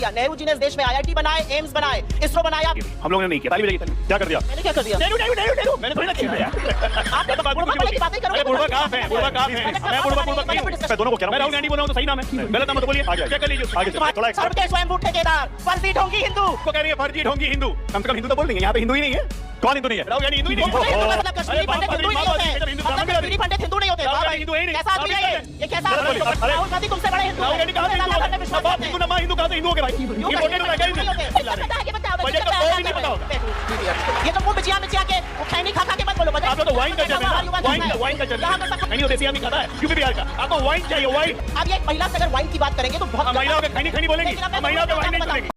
दिया? नेहरू जी ने इस देश में IIT बनाए, एम्स बनाए, इसरो बनाया। हम लोगों ने नहीं किया। ताली बजाइए, क्या कर दिया? मैंने क्या कर दिया? मैंने थोड़ी ना किया यार। आप बुढ़वा की बातें करोगे? बुढ़वा कहाँ है? मैं बुढ़वा दोनों को कह रहा हूँ। मैं राहुल गांधी बोल रहा हूँ तो सही नाम है। गलत नाम तो बोलिए। चेक कर लीजिए आगे थोड़ा। सबके स्वयंभू ठेकेदार, फर्जी ढोंगी हिंदू। को कह रही है फर्जी ढोंगी हिंदू। कम से कम हिंदू तो बोल देंगे। यहाँ पे हिंदू ही नहीं है। कौन हिंदू नहीं है? राहुल गांधी हिंदू ही नहीं है। मतलब कश्मीरी पंडित हिंदू नहीं होते। कश्मीरी पंडित हिंदू नहीं होते। हिंदू है ही नहीं। कैसा आदमी है ये? कैसा आदमी है? राहुल गांधी तुमसे बड़े हिंदू हैं। राहुल गांधी कहाँ से हिंदू है? हिंदू ना माँ हिंदू कहाँ से हिंदू हो गए भाई? ये तो मुंह बिचिया बिचिया के खैनी खा खा के मत बोलो। आप तो वाइन कल्चर है। वाइन कल्चर खैनी तो देसी आदमी खाता है। यूपी बिहार का। आपको वाइन चाहिए वाइन। अब ये एक महिला से अगर वाइन की बात करेंगे तो बहुत महिलाओं के खैनी बोलेंगी। महिलाओं के वाइन नहीं बोलेंगी।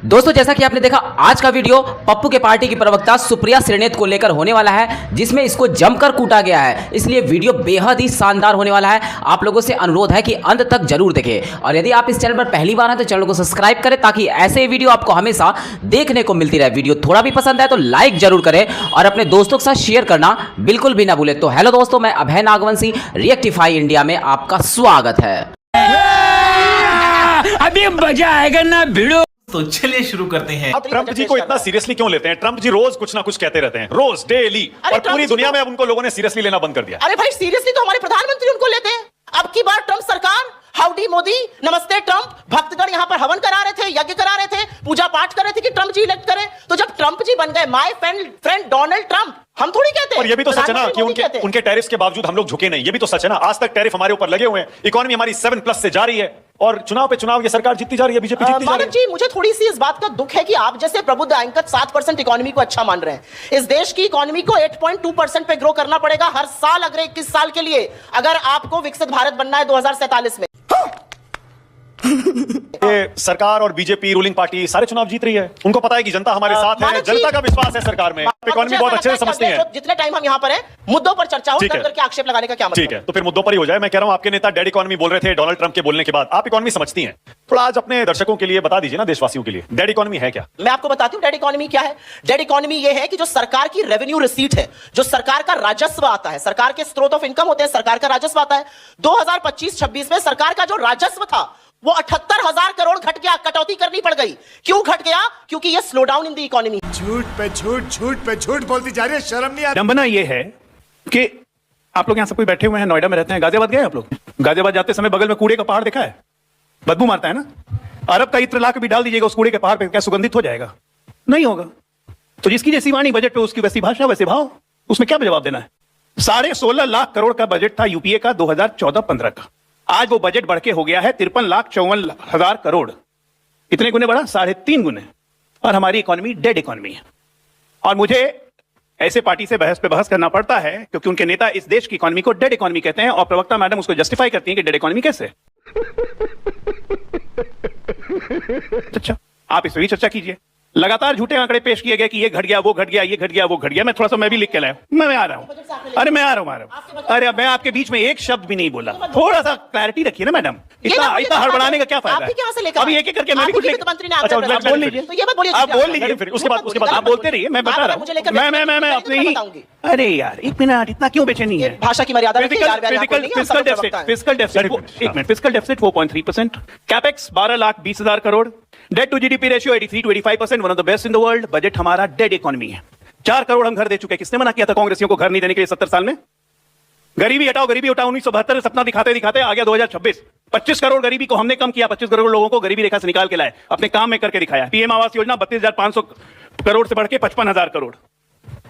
दोस्तों जैसा कि आपने देखा आज का वीडियो पप्पू के पार्टी की प्रवक्ता सुप्रिया श्रीनेत को लेकर होने वाला है, जिसमें इसको जमकर कूटा गया है। इसलिए वीडियो बेहद ही शानदार होने वाला है। आप लोगों से अनुरोध है कि अंत तक जरूर देखें और यदि आप इस चैनल पर पहली बार हैं तो चैनल को सब्सक्राइब करें ताकि ऐसे वीडियो आपको हमेशा देखने को मिलती रहे। वीडियो थोड़ा भी पसंद आए तो लाइक जरूर करें और अपने दोस्तों के साथ शेयर करना बिल्कुल भी ना भूलें। तो हेलो दोस्तों, मैं अभय नागवंशी, रिएक्टिफाई इंडिया में आपका स्वागत है। अभी मजा आएगा ना भिड़ो। तो चलिए शुरू करते हैं। अब ट्रंप जी को इतना सीरियसली क्यों लेते हैं? ट्रंप जी रोज कुछ ना कुछ कहते रहते हैं, रोज डेली, और पूरी दुनिया में अब उनको लोगों ने सीरियसली लेना बंद कर दिया। अरे भाई सीरियसली तो हमारे प्रधानमंत्री उनको लेते हैं। अब की बार ट्रंप सरकार, हाउडी मोदी, नमस्ते ट्रंप, भक्तगण यहाँ पर हवन करा रहे थे, यज्ञ करा रहे थे, पूजा पाठ कर रहे थे कि ट्रंप जी इलेक्ट करें। तो जब ट्रंप जी बन गए माय फ्रेंड डोनाल्ड ट्रंप, हम थोड़ी कहते हैं। और ये भी तो सच है ना कि उनके टैरिफ्स के बावजूद हम लोग झुके नहीं। ये भी तो सच है ना, आज तक टैरिफ हमारे ऊपर लगे हुए हैं, इकोनॉमी हमारी 7+ से जा रही है और चुनाव पे चुनाव ये सरकार जीतती जा रही है, बीजेपी जीतती जा रही है। जी मुझे थोड़ी सी इस बात का दुख है कि आप जैसे प्रबुद्ध एंकर 7% इकोनॉमी को अच्छा मान रहे हैं। इस देश की इकोनॉमी को 8.2% पे ग्रो करना पड़ेगा हर साल अगले 21 साल के लिए, अगर आपको विकसित भारत बनना है 2047 में। ये सरकार और बीजेपी रूलिंग पार्टी सारे चुनाव जीत रही है। उनको पता है कि जनता हमारे साथ है, जनता का विश्वास है सरकार में। इकोनॉमी बहुत अच्छे से समझते हैं। जितने टाइम हम यहाँ पर हैं, मुद्दों पर चर्चा हो, करके आक्षेप लगाने का क्या मतलब? ठीक है, तो फिर मुद्दों पर ही हो जाए। मैं कह रहा हूं आपके नेता डेड इकोनॉमी बोल रहे थे डोनाल्ड ट्रंप के बोलने के बाद। आप इकोनॉमी समझती हैं, थोड़ा आज अपने दर्शकों के लिए बता दीजिए ना, देशवासियों के लिए डेड इकोनॉमी है क्या? मैं आपको बताती हूँ डेड इकोनॉमी क्या है। डेड इकोनॉमी ये है कि जो सरकार की रेवेन्यू रिसीट है, जो सरकार का राजस्व आता है, सरकार के स्रोत ऑफ इनकम होते हैं, सरकार का राजस्व आता है। 2025-26 में सरकार का जो राजस्व था वो 78,000 करोड़ घट गया, कटौती करनी पड़ गई। क्यों घट गया? क्योंकि ये slow down in the economy. झूठ पे झूठ बोलती जा रही है, शर्म नहीं आती। डंबना ये है कि आप लोग यहाँ सब कोई बैठे हुए हैं, नोएडा में रहते हैं, गाजियाबाद गए आप लोग? गाजियाबाद जाते समय बगल में कूड़े का पहाड़ देखा है? बदबू मारता है ना। अरब का इत्र ला के भी डाल दीजिएगा उस कूड़े के पहाड़ पे, क्या सुगंधित हो जाएगा? नहीं होगा। तो जिसकी जैसी वाणी बजट पे उसकी वैसी भाषा वैसे भाव, उसमें क्या जवाब देना है? 16.5 लाख करोड़ का बजट था यूपीए का 2014-15 का। आज वो बजट बढ़ के हो गया है 53,54,000 करोड़। कितने गुने बढ़ा? 3.5 गुने। और हमारी इकोनॉमी डेड इकोनॉमी है। और मुझे ऐसे पार्टी से बहस पे बहस करना पड़ता है क्योंकि उनके नेता इस देश की इकोनॉमी को डेड इकोनॉमी कहते हैं और प्रवक्ता मैडम उसको जस्टिफाई करती हैं कि डेड इकोनॉमी कैसे। अच्छा, आप इस पर भी चर्चा कीजिए। लगातार झूठे आंकड़े पेश किए गए कि ये घट गया, वो घट गया, ये घट गया, वो घट गया। मैं थोड़ा सा मैं भी लिख के लाया हूं। मैं आ रहा हूं। अरे मैं आ रहा हूं। अरे मैं आपके बीच में एक शब्द भी नहीं बोला। थोड़ा सा क्लैरिटी रखिए ना मैडम। इतना हड़बड़ाने का क्या फायदा है? अभी एक एक करके मैं भी कुछ मंत्री ने अच्छा बोल लीजिए। आप बोल लीजिए, फिर उसके बाद आप बोलते रहिए, मैं बता रहा हूँ। मैं अपने ही। अरे यार 1 मिनट, इतना क्यों बेचैनी है? भाषा की मर्यादा रखिए यार। Fiscal deficit 4.3%, capex 12,20,000 crore, debt to GDP ratio 83 to 85%, one of the best in the world. Budget हमारा डेड इकोनॉमी है। 4 करोड़ हम घर दे चुके हैं। किसने मना किया था कांग्रेसियों को घर नहीं देने के लिए 70 साल में? गरीबी हटाओ, गरीबी हटाओ 1972 सपना दिखाते दिखाते आ गया 2026। 25 करोड़ गरीबी को हमने कम किया, 25 करोड़ लोगों को गरीबी रेखा से निकाल के लाए, अपने काम में करके दिखाया। पीएम आवास योजना 32,500 करोड़ से बढ़ के 55,000 करोड़।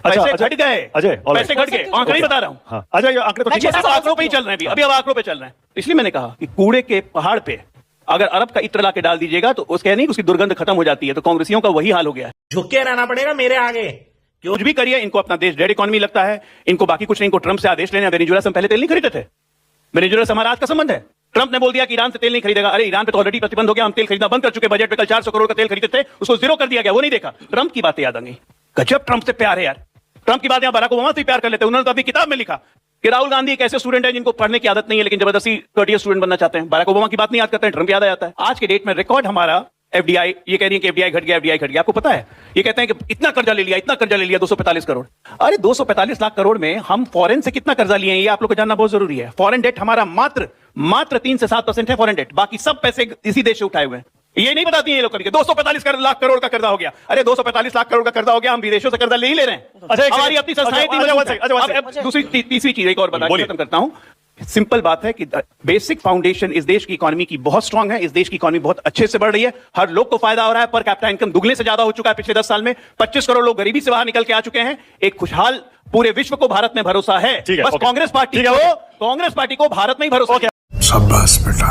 पैसे घट गए, पैसे घट गए, आंकड़े ही बता रहा हूं। आंकड़े तो ठीक है, आंकड़ों पे ही चल रहे हैं अभी अब आंकड़ों पे चल रहे हैं। इसलिए मैंने कहा कि कूड़े के पहाड़ पे अगर अरब का इत्र ला के डाल दीजिएगा तो उसके नहीं उसकी दुर्गंध खत्म हो जाती है। तो कांग्रेसियों का वही हाल हो गया है। झुक के रहना पड़ेगा मेरे आगे। कुछ भी करिए, इनको अपना देश डेड इकोनॉमी लगता है। इनको बाकी कुछ नहीं, इनको ट्रंप से आदेश लेने। वेनेजुएला से हम पहले तेल नहीं खरीदते थे। वेनेजुएला से हमारा आज का संबंध है। ट्रंप ने बोल दिया कि ईरान से तेल नहीं खरीदेगा। अरे ईरान पे तो ऑलरेडी प्रतिबंध हो गया, हम तेल खरीदना बंद कर चुके। बजट पे कल 400 करोड़ का तेल खरीदते थे, उसको 0 कर दिया गया, वो नहीं देखा। ट्रंप की बातें याद आ गई। गजब ट्रंप से प्यार है यार। ट्रंप की बात यहाँ बराक ओबामा से प्यार कर लेते हैं। उन्होंने तो अपनी किताब में लिखा कि राहुल गांधी एक ऐसे स्टूडेंट है जिनको पढ़ने की आदत नहीं है लेकिन जबरदस्ती कर्टियस स्टूडेंट बनना चाहते हैं। बराक ओबामा की बात नहीं याद करते हैं, ट्रंप याद आ जाता है। आज के डेट में रिकॉर्ड हमारा एफडीआई, ये कह रही है कि एफडीआई घट गया, एफडीआई घट गया। आपको पता है ये कहते हैं कि इतना कर्जा ले लिया, इतना कर्जा ले लिया 245 करोड़। अरे 245 लाख करोड़ में हम फॉरेन से कितना कर्जा लिए हैं ये आप लोग को जानना बहुत जरूरी है। फॉरेन डेट हमारा मात्र 3 से 7% है फॉरेन डेट। बाकी सब पैसे इसी देश से उठाए हुए हैं। ये नहीं बताती हैं ये लोग करके 245 लाख करोड़ का कर्जा हो गया। अरे 245 लाख करोड़ का कर्जा हो गया, हम विदेशों से कर्जा ले ही ले रहे हैं। अच्छा, हमारी अपनी संस्थाएं दूसरी तीसरी चीज एक और बता के खत्म करता हूं। सिंपल बात है कि बेसिक फाउंडेशन इस देश की इकोनॉमी की बहुत स्ट्रांग है। इस देश की इकोनॉमी बहुत अच्छे से बढ़ रही है, हर लोग को फायदा हो रहा है। पर कैपिटा इनकम दुगने से ज्यादा हो चुका है पिछले 10 साल में। 25 करोड़ लोग गरीबी से बाहर निकल के आ चुके हैं। एक खुशहाल पूरे विश्व को भारत में भरोसा है। बस कांग्रेस पार्टी को भारत में ही भरोसा है। शाबाश बेटा।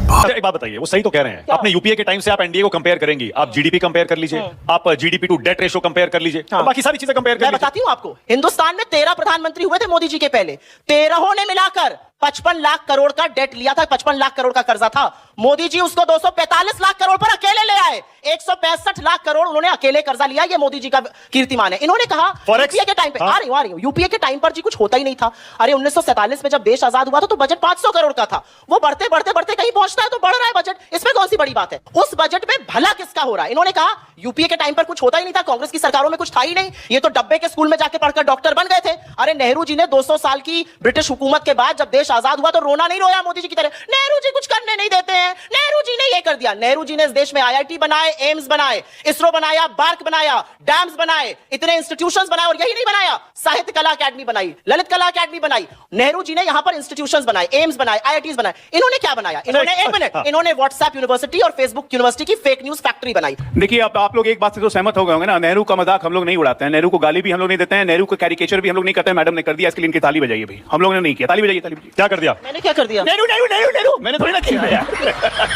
अच्छा, एक बात बताइए, वो सही तो कह रहे हैं। अपने यूपीए के टाइम से आप एनडीए को कंपेयर करेंगी, आप जीडीपी कंपेयर कर लीजिए, आप GDP to debt ratio compare कर लीजिए, और बाकी सारी चीजें कंपेयर कर मैं लीजिए। बताती हूं आपको, हिंदुस्तान में 13 प्रधानमंत्री हुए थे मोदी जी के पहले, 13 ने मिलाकर 55 लाख करोड़ का डेट लिया था, 55 लाख करोड़ का कर्जा था। मोदी जी उसको 245 लाख करोड़ पर अकेले ले आए। 165 लाख करोड़ उन्होंने अकेले कर्जा लिया। ये मोदी जी का कीर्तिमान है। इन्होंने कहा यूपीए के टाइम पे आ रही हूं यूपीए के टाइम पर जी कुछ होता ही नहीं था। अरे 1947 में जब देश आजाद हुआ था तो बजट 500 करोड़ का था। वो बढ़ते बढ़ते बढ़ते कहीं पहुंचता है तो बढ़ रहा है बजट, इसमें कौन सी बड़ी बात है। उस बजट में भला किसका हो रहा है। इन्होंने कहा यूपीए के टाइम पर कुछ होता ही नहीं था, कांग्रेस की सरकारों में कुछ था ही नहीं, ये तो डब्बे के स्कूल में जाके पढ़कर डॉक्टर बन गए थे। अरे नेहरू जी ने 200 साल की ब्रिटिश हुकूमत के बाद जब देश आजाद हुआ तो रोना नहीं रोया मोदी जी की तरह, नेहरू जी कुछ करने नहीं देते हैं, नेहरू जी ने ये कर दिया। नेहरू जी ने इस देश में आईआईटी बनाए, एम्स बनाए, इसरो बनाया, बार्क बनाया, डैम्स बनाए, इतने इंस्टीट्यूशंस बनाए। और यही नहीं बनाया, साहित्य कला अकेडमी बनाई, ललित कला अकेडमी बनाई। नेहरू जी ने यहां पर इंस्टीट्यूशंस बनाए, एम्स बनाए, आईआईटीज बनाए। इन्होंने क्या बनाया? इन्होंने एक मिनट, इन्होंने व्हाट्सएप यूनिवर्सिटी और फेसबुक यूनिवर्सिटी की फेक न्यूज फैक्ट्री बनाई। देखिए आप लोग एक बात से तो सहमत हो गए होंगे ना, नेहरू का मजाक हम लोग नहीं उड़ाते हैं, नेहरू को गाली भी हम लोग नहीं देते हैं, नेहरू को कैरिकेचर भी हम लोग नहीं करते हैं। मैडम ने कर दिया, इसके लिए इनकी ताली बजाइए भाई। हम लोगों ने नहीं किया, ताली बजाइए, ताली बजाइए। क्या कर दिया? मैंने क्या कर दिया? नेहरू नेहरू नेहरू नेहरू मैंने थोड़ी ना किया यार।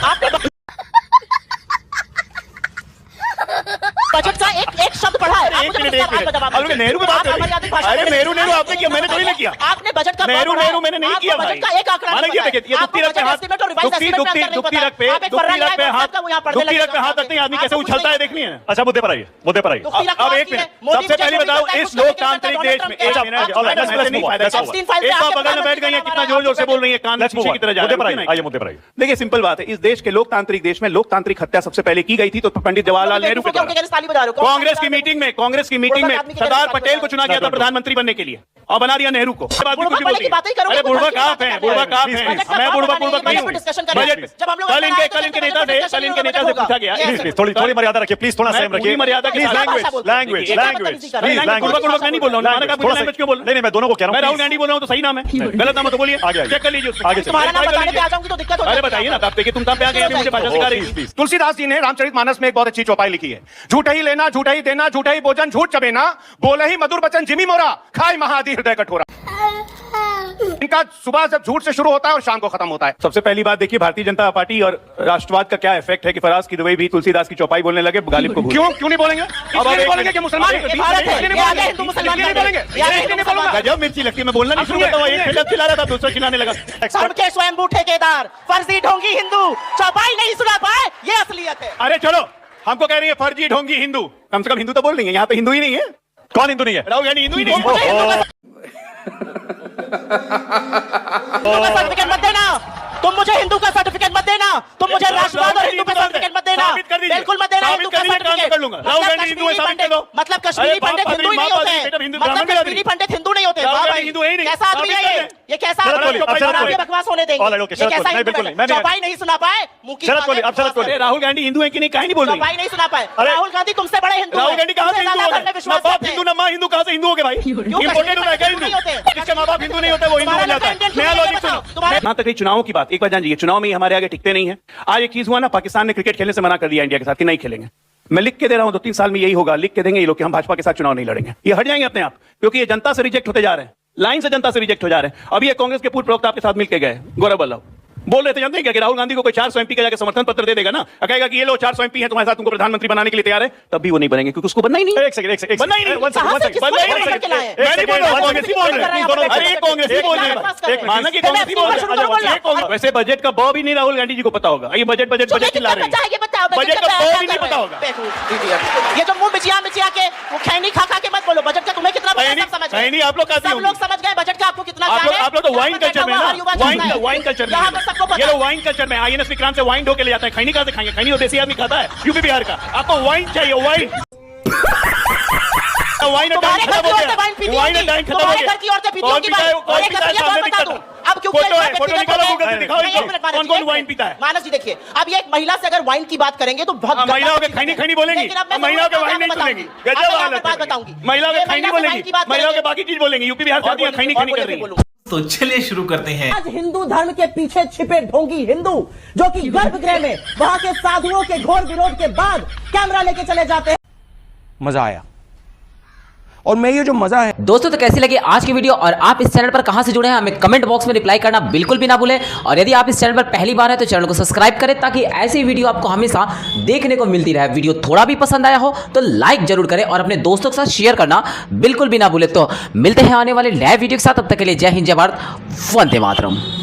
आपने बजट का एक शब्द पढ़ा है। एक मिनट नेहरू की बात अरे नेहरू नेहरू आपने किया, मैंने थोड़ी ना किया। आपने बजट का नेहरू नेहरू मैंने नहीं किया भाई। बजट का एक आंकड़ा माना ये देखिए, ये दुखती रख पे हाथ रखते हैं, आदमी कैसे उछलता है देखनी है। अच्छा, मुद्दे पर आइए, मुद्दे पर आइए। अब एक मिनट, सबसे पहले बताओ इस लोकतांत्रिक देश में एक आप बगल में बैठ गई हैं, कितना जोर जोर से बोल रही है, कान शीशे की तरह जा रहे हैं। आइए मुद्दे पर आइए। देखिए सिंपल बात है, इस देश के लोकतांत्रिक देश में लोकतांत्रिक हत्या सबसे पहले की गई थी तो पंडित जवाहरलाल नेहरू के द्वारा। कांग्रेस की मीटिंग में सरदार पटेल को चुना गया था प्रधानमंत्री बनने के लिए और बना दिया नेहरू को। अरे बुढ़बक आप हैं, बुढ़बक आप हैं, मैं बुढ़बक नहीं हूं। कल इनके नेता से पूछा गया, थोड़ी मर्यादा रखिए प्लीज, थोड़ा संयम रखिए मर्यादा। लैंग्वेज बुढ़बक नहीं बोल रहा हूं, लैंग्वेज क्यों बोल रहा हूं? नहीं, मैं दोनों को कह रहा हूं। मैं राहुल गांधी बोल रहा हूं तो सही नाम है, गलत नाम है तो बोलिए, चेक कर लीजिए, आगे अरे बताइए ना, आप देखिए तुम पे आ गए, मुझे भाषा सिखा रही। तुलसीदास जी ने रामचरितमानस में एक बहुत अच्छी चौपाई लिखी है। झूठ ही लेना, झूठ ही देना, झूठ ही भोजन, झूठ चबेना, बोले ही मधुर बचन जिमी मोरा, खाए महादी हृदय कठोरा। इनका सुबह जब झूठ से शुरू होता है और शाम को खत्म होता है। सबसे पहली बात देखिए, भारतीय जनता पार्टी और राष्ट्रवाद का क्या इफेक्ट है कि फराज की दुबई भी तुलसीदास की चौपाई बोलने लगे, गालिब को क्यों नहीं बोलेंगे? अब बोलेंगे कि मुसलमान गजब मिर्ची लगती है, मैं बोलना नहीं शुरू करता हूं, एक खिला खिला रहा था दूसरा खिलाने लगा। सबके स्वयंभू ठेकेदार फर्जी ढोंगी हिंदू चौपाई नहीं सुना पाए, ये असलियत है। अरे चलो, हमको कह रही है फर्जी ढोंगी हिंदू, कम से कम हिंदू तो बोल रही है, यहाँ पे हिंदू ही नहीं है। कौन हिंदू नहीं है? राहुल गांधी हिंदू ही नहीं है। सर्टिफिकेट मत देना, तुम मुझे हिंदू का सर्टिफिकेट मत देना, तुम मुझे राष्ट्रवाद और हिंदू का सर्टिफिकेट मत देना, बिल्कुल मत देना हिंदू का सर्टिफिकेट। राहुल गांधी हिंदू है, साबित कर दो। मतलब कश्मीरी पंडित हिंदू ही नहीं होते, मतलब कश्मीरी पंडित हिंदू नहीं होते। कैसा आदमी है ये कैसा आदमी? बकवास होने देंगे, चौपाई नहीं सुना पाए, राहुल गांधी हिंदू है कि नहीं, कहीं नहीं बोल रही, चौपाई नहीं सुना पाए। राहुल गांधी तुमसे बड़े हिंदू, राहुल गांधी कहां से हिंदू हो गए? बाप हिंदू ना मां हिंदू, कहां से हिंदू हो गए भाई? इंपोर्टेड होता है क्या हिंदू? जिसके मां बाप हिंदू नहीं होते वो हिंदू हो जाता है। नया लॉजिक सुनो। यहां तक चुनावों की बात, एक बार जानिए, चुनाव में हमारे आगे टिकते नहीं है। आज एक चीज हुआ ना, पाकिस्तान ने क्रिकेट खेलने से मना कर दिया इंडिया के साथ कि नहीं खेलेंगे। मैं लिख के दे रहा हूं, 2-3 साल में यही होगा, लिख के देंगे ये लोग कि हम भाजपा के साथ चुनाव नहीं लड़ेंगे। ये हट जाएंगे अपने आप, क्योंकि ये जनता से रिजेक्ट होते जा रहे हैं, लाइन से जनता से रिजेक्ट हो जा रहे हैं। अभी ये कांग्रेस के पूर्व प्रवक्ता आपके साथ मिलकर गए, गौरव वल्लभ, बोल रहे थे जानते हैं क्या कि राहुल गांधी को कोई 400 एमपी का जाकर समर्थन पत्र दे देगा ना, कहेगा कि ये लो 400 एमपी है तुम्हारे साथ, तुमको प्रधानमंत्री बनाने के लिए तैयार है, तब भी वो नहीं बनेंगे क्योंकि उसको बनना ही नहीं। एक सेकंड बनना ही नहीं, मैं नहीं बोल रहा हूं, कांग्रेसी बोल रहे हैं। अरे ये कांग्रेसी बोल रहे हैं, माना कि कांग्रेसी बोल रहे हैं। वैसे बजट का बॉ भी नहीं राहुल गांधी जी को पता होगा, ये बजट बजट बजट चिल्ला रहे हैं, बजट का बॉ भी नहीं पता होगा। ये जो मुंह बिचिया के वो खैनी खा के मत बोलो, बजट का तुम्हें कितना पता समझ गए। नहीं, आप लोग सब लोग समझ गए बजट का आपको कितना चाहिए। आप लोग तो वाइन कल्चर में ना, वाइन कल्चर में, ये लोग वाइन कल्चर में आईएनएस विक्रांत से वाइन ढो के ले जाते हैं। खैनी कहां से खाएंगे? खैनी तो देसी आदमी खाता है, यूपी बिहार का। आपको वाइन चाहिए, वाइन वाइन टाइम खत्म हो गया, वाइन टाइम खत्म हो गया। अब क्योंकि फोटो है, एक फोटो व्यक्तिगत निकालो, है। गूगल से दिखाओ नहीं, इनको। एक मिनट, मानस कौन जी, कौन एक वाइन मिनट। पीता है? मानस जी देखिए, अब ये एक महिला से अगर वाइन की बात करेंगे तो बहुत गंदा महिलाओं के चीज़ खैनी है। खैनी बोलेंगी, लेकिन अब मैं महिलाओं के आपको वाइन नहीं बात सुनेंगी। बताऊंगी। गजब अब मैं हालत आपको बात है। बताऊंगी। महिलाओं के ये खैनी महिला से वाइन बोलेंगी, की बात महिलाओं के करेंगे। बाकी चीज बोलेंगी। यूपी बिहार से आती है, और खैनी बोलिए, खैनी कर रही है। बोलूंगा। तो चलिए शुरू करते हैं। आज हिंदू धर्म के पीछे छिपे ढोंगी हिंदू जो कि गर्भगृह में वहां के साधुओं के घोर विरोध के बाद कैमरा लेके चले जाते हैं। मजा आया और मैं ये जो मजा है दोस्तों तो कैसी लगी आज की वीडियो और आप इस चैनल पर कहां से जुड़े हैं हमें कमेंट बॉक्स में रिप्लाई करना बिल्कुल भी ना भूलें। और यदि आप इस चैनल पर पहली बार है तो चैनल को सब्सक्राइब करें ताकि ऐसी वीडियो आपको हमेशा देखने को मिलती रहे। वीडियो थोड़ा भी पसंद आया हो तो लाइक जरूर करें और अपने दोस्तों के साथ शेयर करना बिल्कुल भी ना भूलें। तो मिलते हैं आने वाले नए वीडियो के साथ, तब तक के लिए जय हिंद जय भारत, वंदे मातरम।